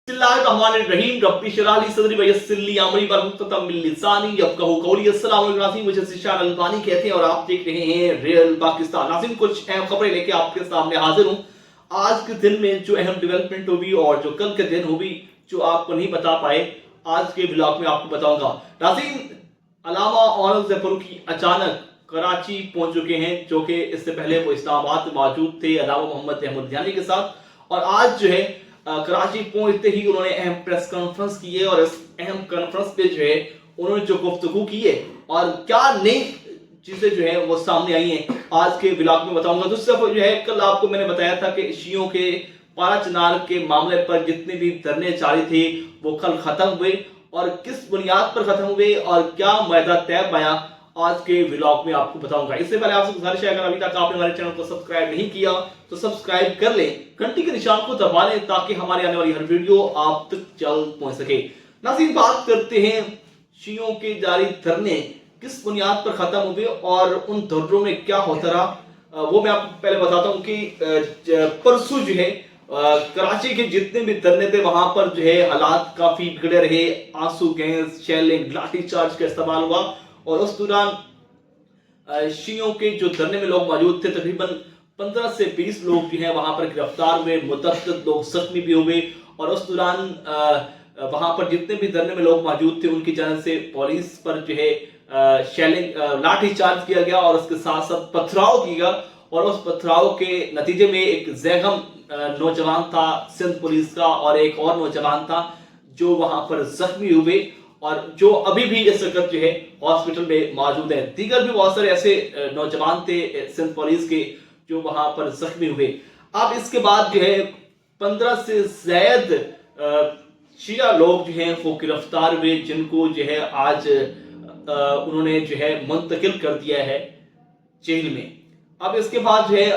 बिस्मिल्लाहिर्रहमानिर्रहीम रब्बि इश्रह ली सदरी वयस्सिर ली अमरी वहलुल मिन लिसानी यफ्क़हू क़ौली। अस्सलाम वालेकुम, मुझे ज़िशान अल्बानी कहते हैं और आप देख रहे हैं रियल पाकिस्तान। नाज़रीन, कुछ अहम खबरें लेके आपके सामने हाजिर हूँ। आज के दिन में जो अहम डेवलपमेंट हुई और जो कल के दिन हुई जो आपको नहीं बता पाए, आज के ब्लॉग में आपको बताऊंगा। नाज़रीन, अल्लामा औरंगज़ेब फ़ारूक़ी अचानक कराची पहुंच चुके हैं, जो कि इससे पहले वो इस्लामाबाद में मौजूद थे अल्लामा मोहम्मद अहमदियानी के साथ। और आज जो है कराची पहुंचते ही उन्होंने अहम प्रेस कॉन्फ्रेंस की है और इस अहम कॉन्फ्रेंस पे जो है उन्होंने जो गुफ्तगू की है और क्या नई चीजें जो है वो सामने आई हैं, आज के ब्लॉग में बताऊंगा। दूसरा जो है, कल आपको मैंने बताया था कि शियों के पारा चिनार के मामले पर जितने भी धरने जारी थे वो कल खत्म हुए और किस बुनियाद पर खत्म हुए और क्या मुआहदा तय पाया, आज के व्लॉग में आपको बताऊंगा। इससे पहले आपसे गुजारिश है, अगर अभी तक आपने हमारे चैनल को सब्सक्राइब नहीं किया तो सब्सक्राइब कर लें, घंटी के निशान को दबा लें ताकि हमारी आने वाली हर वीडियो आप तक जल्द पहुंच सके। नाज़रीन, बात करते हैं शियों के जारी धरने किस बुनियाद पर खत्म हुए और उन धरनों में क्या होता रहा। वो मैं आपको पहले बताता हूँ कि परसों जो है कराची के जितने भी धरने थे वहां पर जो है हालात काफी बिगड़े रहे। आंसू गैस, शेलिंग, लाठी चार्ज का इस्तेमाल हुआ और उस दौरान शियों के जो धरने में लोग मौजूद थे तकरीबन 15 से 20 लोग जो हैं वहां पर गिरफ्तार हुए, मुतअद्दिद लोग जख्मी भी हुए। और उस दौरान वहां पर जितने भी धरने में लोग मौजूद थे उनकी जानिब से पुलिस पर जो है शेलिंग, लाठी चार्ज किया गया और उसके साथ साथ पथराव किया गया। और उस पथराव के नतीजे में एक जैगम नौजवान था सिंध पुलिस का और एक और नौजवान था जो वहां पर जख्मी हुए और जो अभी भी इस वक्त जो है हॉस्पिटल में मौजूद है। दीगर भी बहुत सारे ऐसे नौजवान थे सिंध पुलिस के जो वहां पर जख्मी हुए। अब इसके बाद जो है 15 से ज्यादा शिया लोग जो हैं वो गिरफ्तार हुए, जिनको जो है आज उन्होंने जो है मुंतकिल कर दिया है जेल में। अब इसके बाद जो है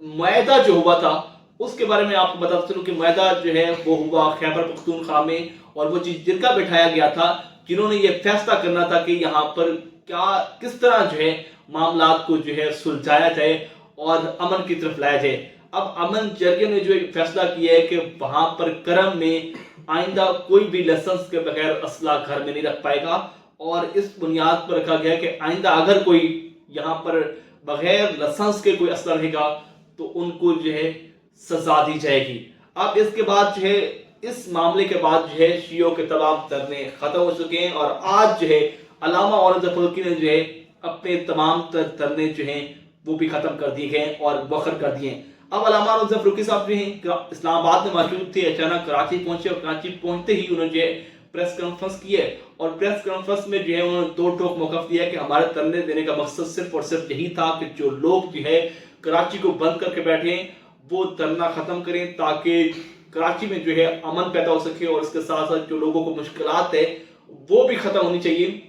मुआहदा जो हुआ था उसके बारे में आपको बताता चलूं कि मुआहदा जो है वो हुआ खैबर पख्तूनख्वा में और वो जिरका बिठाया गया था जिन्होंने ये फैसला करना था कि यहाँ पर क्या किस तरह जो है मामलात को जो है सुलझाया जाए और अमन की तरफ लाया जाए। अब अमन जरगे ने जो एक फैसला किया है कि वहां पर करम में आइंदा कोई भी लाइसेंस के बगैर असला घर में नहीं रख पाएगा और इस बुनियाद पर रखा गया कि आइंदा अगर कोई यहाँ पर बगैर लाइसेंस के कोई असला रहेगा तो उनको जो है सजा दी जाएगी। अब इसके बाद जो है इस मामले के बाद जो है शियों के तमाम धरने खत्म हो चुके हैं और आज जो है अल्लामा औरंगज़ेब फ़ारूक़ी ने जो है अपने तमाम धरने जो हैं वो भी खत्म कर दिए गए और वखर कर दिए। अब अल्लामा औरंगज़ेब फ़ारूक़ी साहब जो हैं इस्लामाबाद में मौजूद थे, अचानक कराची पहुंचे और कराची पहुंचते ही उन्होंने जो है प्रेस कॉन्फ्रेंस की है और प्रेस कॉन्फ्रेंस में जो है उन्होंने दो टोक मौक़िफ़ दिया कि हमारे धरने देने का मकसद सिर्फ और सिर्फ यही था कि जो लोग जो है कराची को बंद करके बैठे वो धरना खत्म करें ताकि कराची में जो है अमन पैदा हो सके और इसके साथ साथ जो लोगों को मुश्किलात है वो भी खत्म होनी चाहिए।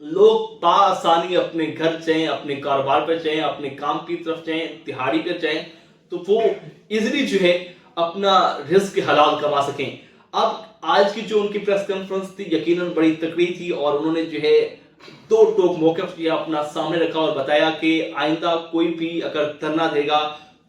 लोग बाआसानी अपने घर जाएं, अपने कारोबार पर जाएं, अपने काम की तरफ जाएं, दिहाड़ी पर जाएं तो वो इजीली जो है अपना रिस्क हलाल कमा सकें। अब आज की जो उनकी प्रेस कॉन्फ्रेंस थी यकीनन बड़ी तकड़ी थी और उन्होंने जो है दो टोक मौक़िफ़ अपना सामने रखा और बताया कि आइंदा कोई भी अगर धरना देगा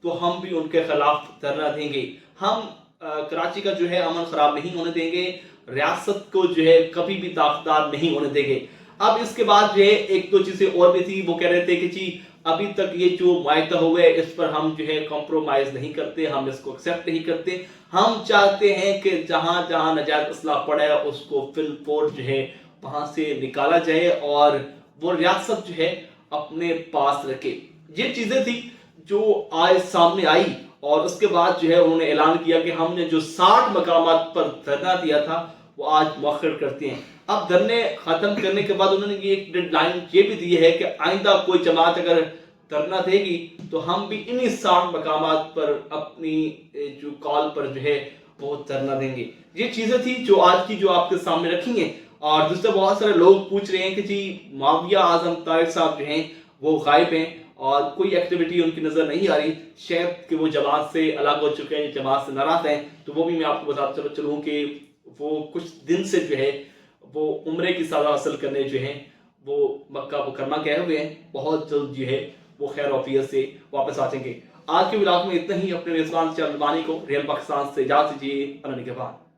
तो हम भी उनके खिलाफ धरना देंगे। हम कराची का जो है अमन खराब नहीं होने देंगे, रियासत को जो है कभी भी दागदार नहीं होने देंगे। अब इसके बाद जो है एक दो चीजें और भी थी, वो कह रहे थे कि जी अभी तक ये जो मुआहदा हुआ है इस पर हम जो है कॉम्प्रोमाइज नहीं करते, हम इसको एक्सेप्ट नहीं करते। हम चाहते हैं कि जहां जहां नाजायज असला पड़ा है उसको फिलफोर जो है वहां से निकाला जाए और वो रियासत जो है अपने पास रखे। ये चीजें थी जो आज सामने आई और उसके बाद जो है उन्होंने ऐलान किया कि हमने जो 60 मकामात पर धरना दिया था वो आज मौखर करते हैं। अब धरने खत्म करने के बाद उन्होंने ये एक डेडलाइन ये भी दी है कि आइंदा कोई जमात अगर धरना देगी तो हम भी इन्हीं 60 मकामात पर अपनी जो कॉल पर जो है वो धरना देंगे। ये चीजें थी जो आज की जो आपके सामने रखी हैं। और दूसरे बहुत सारे लोग पूछ रहे हैं कि जी माविया आजम तारिक साहब जो हैं वो गायब हैं और कोई एक्टिविटी उनकी नजर नहीं आ रही, शायद कि वो जमात से अलग हो चुके हैं, जमात से नाराज हैं। तो वो भी मैं आपको बताता चलूँ कि वो कुछ दिन से जो है वो उम्रे की सज़ा हासिल करने जो है वो मक्का मुकरमा गए हुए हैं। बहुत जल्द जो है वो खैर ऑफियत से वापस आ जाएंगे। आज के व्लॉग में इतना ही। अपने मेजबान को रियल पाकिस्तान से इजाज़त दीजिए। अल्लाह के बाद।